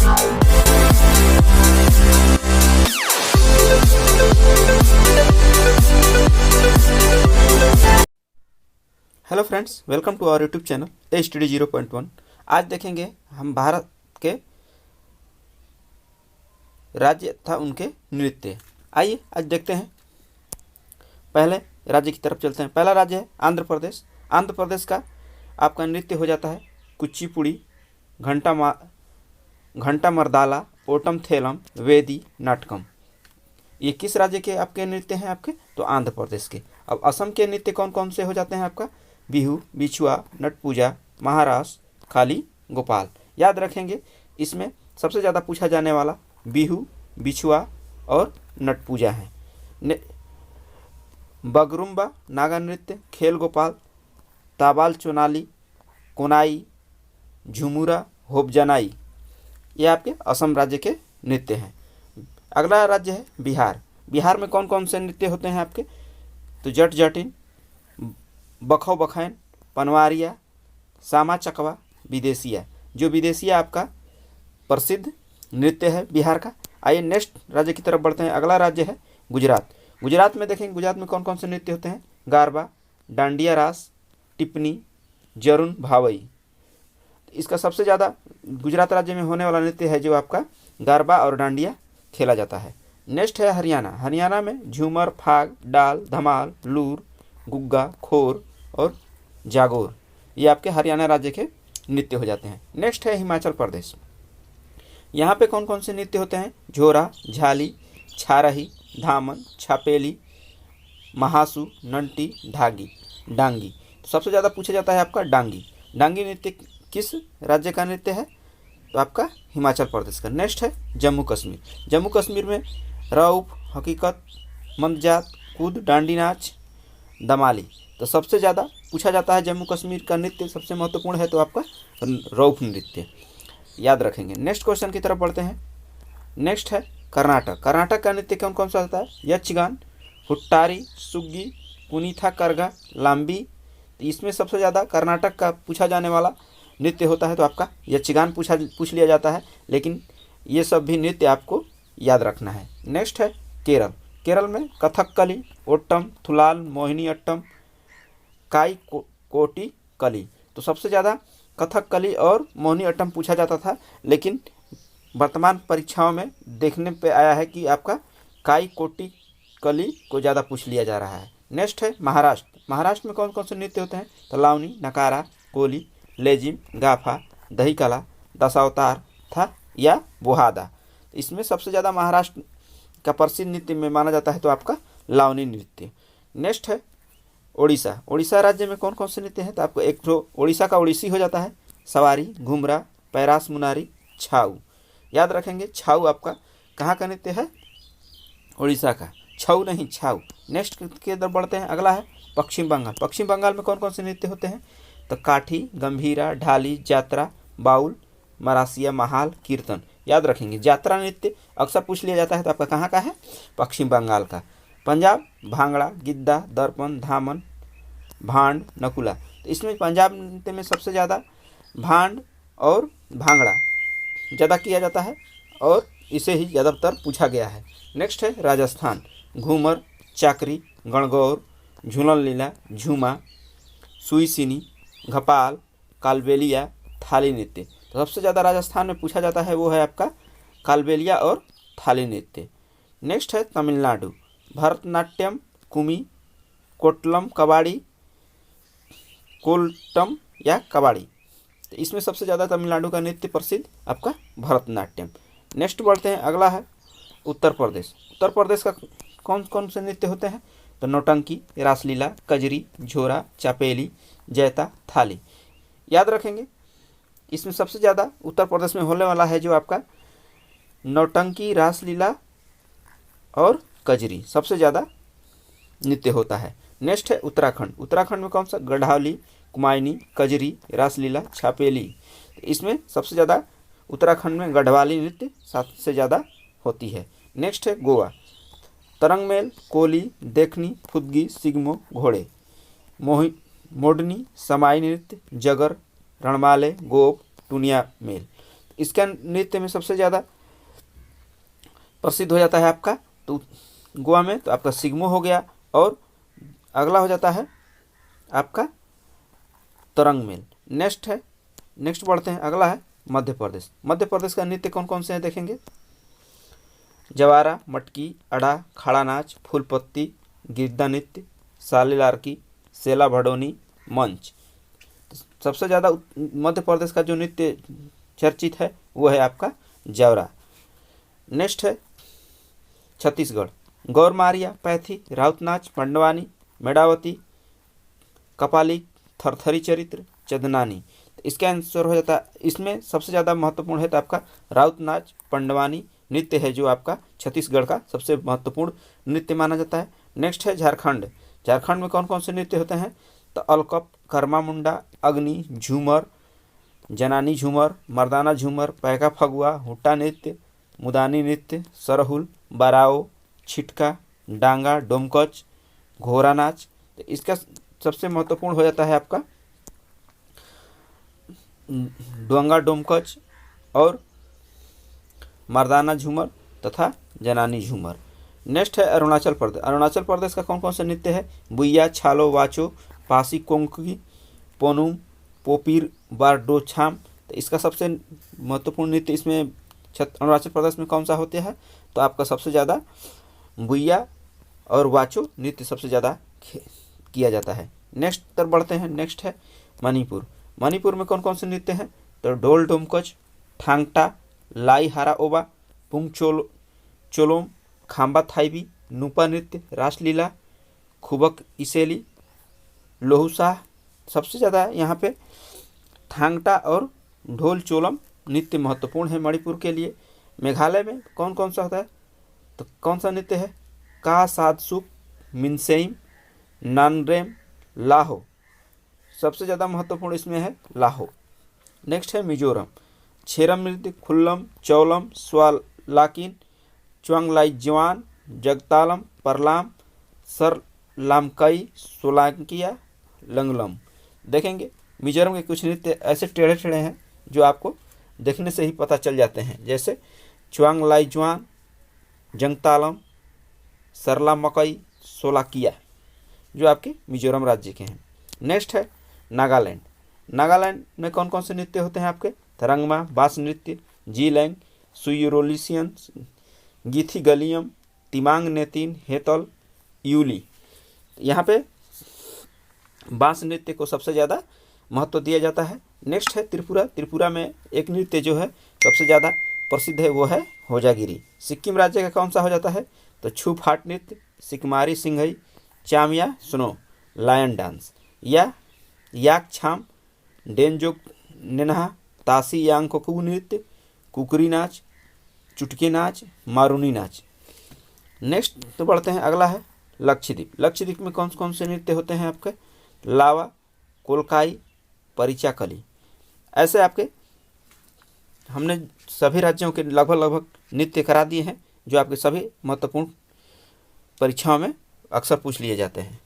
Hello friends, welcome to our YouTube channel a study 0.1। आज देखेंगे हम भारत के राज्य तथा उनके नृत्य। आइए आज देखते हैं। पहले राज्य की तरफ चलते हैं। पहला राज्य है आंध्र प्रदेश। आंध्र प्रदेश का आपका नृत्य हो जाता है कुचिपुड़ी, घंटा मर्दाला, ओटम थेलम, वेदी, नाटकम। ये किस राज्य के आपके नृत्य हैं आपके? तो आंध्र प्रदेश के। अब असम के नृत्य कौन कौन से हो जाते हैं आपका? बिहू, बिछुआ, नट पूजा, महाराष्ट्र, खाली, गोपाल। याद रखेंगे, इसमें सबसे ज़्यादा पूछा जाने वाला बिहू, बिछुआ और नट पूजा है। बगरुम्बा नागा नृत्य, खेल गोपाल, ताबाल चोनाली, कोनाई, झुमुरा, होबजनाई, ये आपके असम राज्य के नृत्य हैं। अगला राज्य है बिहार। बिहार में कौन कौन से नृत्य होते हैं आपके? तो जट जटिन, बखौ बखैन, पनवारिया, सामा चकवा, विदेशिया। जो विदेशिया आपका प्रसिद्ध नृत्य है बिहार का। आइए नेक्स्ट राज्य की तरफ बढ़ते हैं। अगला राज्य है गुजरात। गुजरात में देखेंगे, गुजरात में कौन कौन से नृत्य होते हैं? गारबा, डांडिया रास, टिप्पणी, जरुन भावई। इसका सबसे ज़्यादा गुजरात राज्य में होने वाला नृत्य है जो आपका गारबा और डांडिया खेला जाता है। नेक्स्ट है हरियाणा। हरियाणा में झूमर, फाग, डाल, धमाल, लूर, गुग्गा, खोर और जागोर, ये आपके हरियाणा राज्य के नृत्य हो जाते हैं। नेक्स्ट है हिमाचल प्रदेश। यहाँ पे कौन कौन से नृत्य होते हैं? झोरा, झाली, छारही, धामन, छापेली, महासू, नंटी, डांगी। तो सबसे ज़्यादा पूछा जाता है आपका डांगी। डांगी नृत्य किस राज्य का नृत्य है? तो आपका हिमाचल प्रदेश का। नेक्स्ट है जम्मू कश्मीर। जम्मू कश्मीर में रऊफ, हकीकत, मंदजात, कूद, डांडी नाच, दमाली। तो सबसे ज़्यादा पूछा जाता है जम्मू कश्मीर का नृत्य सबसे महत्वपूर्ण है तो आपका रऊफ नृत्य, याद रखेंगे। नेक्स्ट क्वेश्चन की तरफ बढ़ते हैं। नेक्स्ट है कर्नाटक। कर्नाटक का नृत्य कौन कौन सा होता है? यक्षगान, हुट्टारी, सुग्गी, कुनीथा करगा, लांबी। तो इसमें सबसे ज़्यादा कर्नाटक का पूछा जाने वाला नृत्य होता है तो आपका यक्षगान पूछ लिया जाता है, लेकिन ये सब भी नृत्य आपको याद रखना है। नेक्स्ट है केरल। केरल में कथकली, ओट्टम, थुलाल, मोहिनी अट्टम, काई कोटी कली। तो सबसे ज़्यादा कथकली और मोहिनी अट्टम पूछा जाता था, लेकिन वर्तमान परीक्षाओं में देखने पे आया है कि आपका काई कोटी कली को ज़्यादा पूछ लिया जा रहा है। नेक्स्ट है महाराष्ट्र। महाराष्ट्र में कौन कौन से नृत्य होते हैं? तो लावनी, नकारा, कोली, लेजिम, गाफा, दही कला, दशावतार था या बोहादा। इसमें सबसे ज़्यादा महाराष्ट्र का प्रसिद्ध नृत्य में माना जाता है तो आपका लावनी नृत्य। नेक्स्ट है ओडिशा। ओडिशा राज्य में कौन कौन से नृत्य हैं? तो आपको एक तो ओडिशा का ओडिसी हो जाता है, सवारी, घुमरा, पैरास मुनारी, छाऊ। याद रखेंगे, छाऊ आपका कहाँ का नृत्य है? ओडिशा का। छऊ नहीं, छाऊ। नेक्स्ट की तरफ बढ़ते हैं। अगला है पश्चिम बंगाल। पश्चिम बंगाल में कौन कौन से नृत्य होते हैं? तो काठी, गंभीरा, ढाली, जात्रा, बाउल, मरासिया, महाल, कीर्तन। याद रखेंगे, जात्रा नृत्य अक्सर पूछ लिया जाता है तो आपका कहाँ का है? पश्चिम बंगाल का। पंजाब, भांगड़ा, गिद्दा, दर्पण, धामन, भांड, नकुला। तो इसमें पंजाब नृत्य में सबसे ज़्यादा भांड और भांगड़ा ज़्यादा किया जाता है और इसे ही ज़्यादातर पूछा गया है। नेक्स्ट है राजस्थान। घूमर, चाकरी, गणगौर, झूलन लीला, झूमा, सुईसिनी, घपाल, कालबेलिया, थाली नृत्य। तो सबसे ज़्यादा राजस्थान में पूछा जाता है वो है आपका कालबेलिया और थाली नृत्य। नेक्स्ट है तमिलनाडु। भरतनाट्यम, कुमी, कोटलम, कबाड़ी, कोल्टम या कबाड़ी। तो इसमें सबसे ज़्यादा तमिलनाडु का नृत्य प्रसिद्ध आपका भरतनाट्यम। नेक्स्ट बढ़ते हैं। अगला है उत्तर प्रदेश। उत्तर प्रदेश का कौन कौन से नृत्य होते हैं? तो नौटंकी, रासलीला, कजरी, झोरा, चापेली, जैता, थाली। याद रखेंगे, इसमें सबसे ज़्यादा उत्तर प्रदेश में होने वाला है जो आपका नौटंकी, रासलीला और कजरी सबसे ज़्यादा नृत्य होता है। नेक्स्ट है उत्तराखंड। उत्तराखंड में कौन सा? गढ़वाली, कुमायूनी, कजरी, रासलीला, छापेली। इसमें सबसे ज़्यादा उत्तराखंड में गढ़वाली नृत्य सबसे ज़्यादा होती है। नेक्स्ट है गोवा। तरंगमेल, कोली, देखनी, फुदगी, सिगमो, घोड़े, मोडनी, समाई नृत्य, जगर, रणमाले, गोप, टुनिया मेल। इसका नृत्य में सबसे ज़्यादा प्रसिद्ध हो जाता है आपका तो गोवा में तो आपका सिग्मो हो गया, और अगला हो जाता है आपका तरंग मेल। नेक्स्ट बढ़ते हैं, अगला है मध्य प्रदेश। मध्य प्रदेश का नृत्य कौन कौन से हैं देखेंगे। जवारा, मटकी, अड़ा, खड़ा नाच, फूलपत्ती, गिद्दा नृत्य, साली लारकी, सेला भडोनी, मंच। सबसे ज़्यादा मध्य प्रदेश का जो नृत्य चर्चित है वो है आपका जवरा। नेक्स्ट है छत्तीसगढ़, गौरमारिया, पैथी, राउत नाच, पंडवानी, मेड़ावती, कपाली, थरथरी चरित्र, चंदनानी। तो इसका आंसर हो जाता है, इसमें सबसे ज़्यादा महत्वपूर्ण है तो आपका राउत नाच पंडवानी नृत्य है जो आपका छत्तीसगढ़ का सबसे महत्वपूर्ण नृत्य माना जाता है। नेक्स्ट है झारखंड। झारखंड में कौन कौन से नृत्य होते हैं तो अलकप, कर्मा मुंडा, अग्नि, झूमर, जनानी झूमर, मर्दाना झूमर, पैका फगुआ, हुट्टा नृत्य, मुदानी नृत्य, सरहुल, बाराओ, छिटका, डांगा, डोमकच, घोड़ा नाच। तो इसका सबसे महत्वपूर्ण हो जाता है आपका डोंगा, डोमकच और मर्दाना झूमर तथा जनानी झूमर। नेक्स्ट है अरुणाचल प्रदेश। अरुणाचल प्रदेश का कौन कौन सा नृत्य है बुइया, छालो, वाचो, पासी, कोंकगी, पोनुम, पोपीर, बारडोछाम। तो इसका सबसे महत्वपूर्ण नृत्य इसमें अरुणाचल प्रदेश में कौन सा होता है तो आपका सबसे ज़्यादा बुइया और वाचो नृत्य सबसे ज़्यादा किया जाता है। नेक्स्ट तर बढ़ते हैं, नेक्स्ट है मणिपुर। मणिपुर में कौन कौन से नृत्य हैं तो ढोल डोमकच, ठांगटा, लाई हारा ओबा, पुंग चोलोम, खाम्बा थाईबी, नूपा नृत्य, रासलीला, खुबक इसेली, लोहुसाह। सबसे ज़्यादा यहाँ पे थांगटा और ढोल चोलम नृत्य महत्वपूर्ण है मणिपुर के लिए। मेघालय में कौन कौन सा होता है तो कौन सा नृत्य है का सादसुक, मिनसेइम, नानरेम, लाहो। सबसे ज़्यादा महत्वपूर्ण इसमें है लाहो। नेक्स्ट है मिजोरम। छेरम नृत्य, खुल्लम, चौलम, स्वालाकिन, च्वांगलाई जवान, जगतालम, परलाम, सर लामकई, सोलांकिया, लंगलम। देखेंगे मिजोरम के कुछ नृत्य ऐसे टेढ़े टेढ़े हैं जो आपको देखने से ही पता चल जाते हैं, जैसे च्वांगलाई जवान, जंगतालम, सरला मकई, सोलाकिया जो आपके मिजोरम राज्य के हैं। नेक्स्ट है नागालैंड। नागालैंड में कौन कौन से नृत्य होते हैं आपके तरंगमा, बास नृत्य, जीलैंग, सुयूरोलिसियंस, गीथी गलियम, तिमांग नेतिन, हेतल, यूली। यहाँ पे बांस नृत्य को सबसे ज़्यादा महत्व दिया जाता है। नेक्स्ट है त्रिपुरा। त्रिपुरा में एक नृत्य जो है सबसे ज़्यादा प्रसिद्ध है वो है होजागिरी। सिक्किम राज्य का कौन सा हो जाता है तो छू फाट नृत्य, सिकमारी सिंघई, चामिया स्नो, लायन डांस, या याक छाम, डेंजोक नेनहा, तासी यांग कोकू नृत्य, कुकरी नाच, चुटकी नाच, मारूनी नाच। नेक्स्ट तो बढ़ते हैं, अगला है लक्षद्वीप। लक्षद्वीप में कौन कौन से नृत्य होते हैं आपके लावा, कोलकाई, परिचाकली। ऐसे आपके हमने सभी राज्यों के लगभग नृत्य करा दिए हैं जो आपके सभी महत्वपूर्ण परीक्षाओं में अक्सर पूछ लिए जाते हैं।